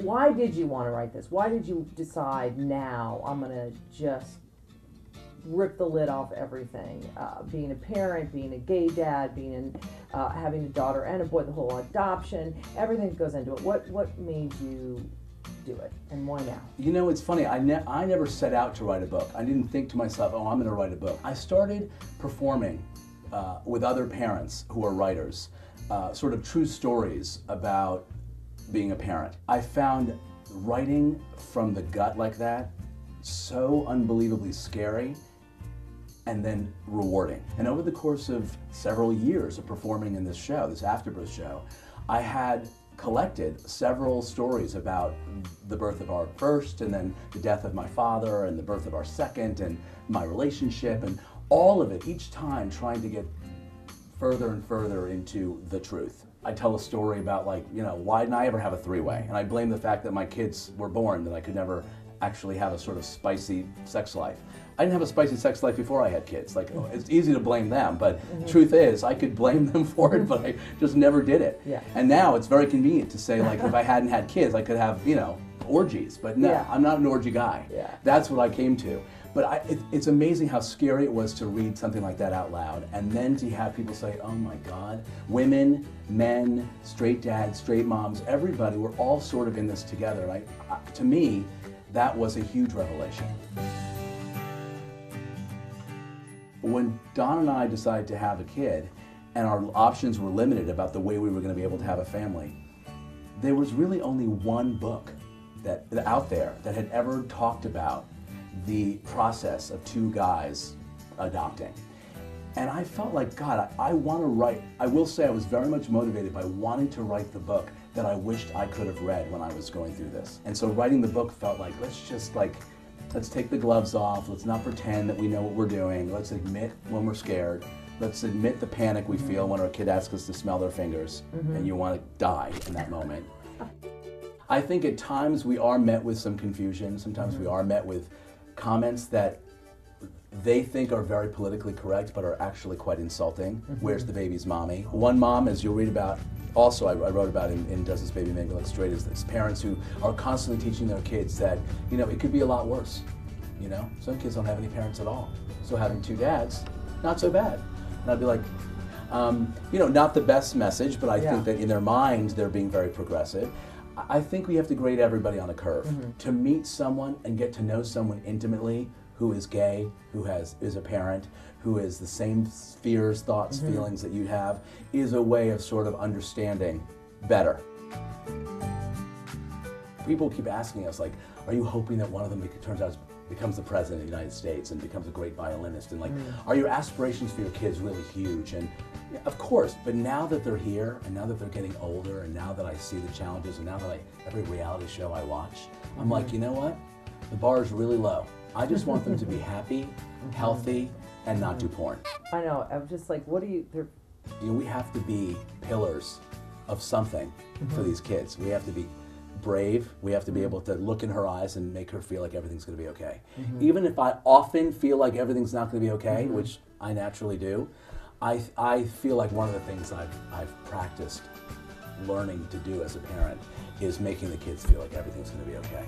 Why did you want to write this? Why did you decide now I'm going to just rip the lid off everything? Being a parent, being a gay dad, having a daughter and a boy, the whole adoption, everything that goes into it. What made you do it, and why now? You know, it's funny. I never set out to write a book. I didn't think to myself, oh, I'm going to write a book. I started performing with other parents who are writers, sort of true stories about being a parent. I found writing from the gut like that so unbelievably scary and then rewarding. And over the course of several years of performing in this show, this Afterbirth show, I had collected several stories about the birth of our first, and then the death of my father, and the birth of our second, and my relationship, and all of it, each time trying to get further and further into the truth. I tell a story about, like, you know, why didn't I ever have a three-way? And I blame the fact that my kids were born, that I could never actually have a sort of spicy sex life. I didn't have a spicy sex life before I had kids. Like, it's easy to blame them, but truth is, I could blame them for it, but I just never did it. Yeah. And now it's very convenient to say, like, if I hadn't had kids, I could have, you know, orgies. But no, Yeah. I'm not an orgy guy. Yeah. That's what I came to. But it's amazing how scary it was to read something like that out loud, and then to have people say, oh my God, women, men, straight dads, straight moms, everybody, we're all sort of in this together. And to me, that was a huge revelation. When Don and I decided to have a kid, and our options were limited about the way we were going to be able to have a family, there was really only one book that out there that had ever talked about the process of two guys adopting. And I felt like, God, I want to write. I will say I was very much motivated by wanting to write the book that I wished I could have read when I was going through this. And so writing the book felt like, let's take the gloves off. Let's not pretend that we know what we're doing. Let's admit when we're scared. Let's admit the panic we feel when our kid asks us to smell their fingers and you want to die in that moment. I think at times we are met with some confusion. Sometimes we are met with comments that they think are very politically correct but are actually quite insulting. Where's the baby's mommy? One mom, as you'll read about, also I wrote about in Does This Baby Make Me Look Straight, is parents who are constantly teaching their kids that, you know, it could be a lot worse. You know, some kids don't have any parents at all. So having two dads, not so bad. And I'd be like, you know, not the best message, but I think that in their mind they're being very progressive. I think we have to grade everybody on a curve. To meet someone and get to know someone intimately who is gay, who is a parent, who has the same fears, thoughts, feelings that you have, is a way of sort of understanding better. People keep asking us, like, are you hoping that one of them becomes the president of the United States and becomes a great violinist? And like, are your aspirations for your kids really huge? And yeah, of course, but now that they're here, and now that they're getting older, and now that I see the challenges, and now that every reality show I watch, I'm like, you know what? The bar is really low. I just want them to be happy, healthy, and not do porn. I know. I'm just like, what do you? You know, we have to be pillars of something for these kids. We have to be brave. We have to be able to look in her eyes and make her feel like everything's going to be okay. Even if I often feel like everything's not going to be okay, which I naturally do, I feel like one of the things I've practiced learning to do as a parent is making the kids feel like everything's going to be okay.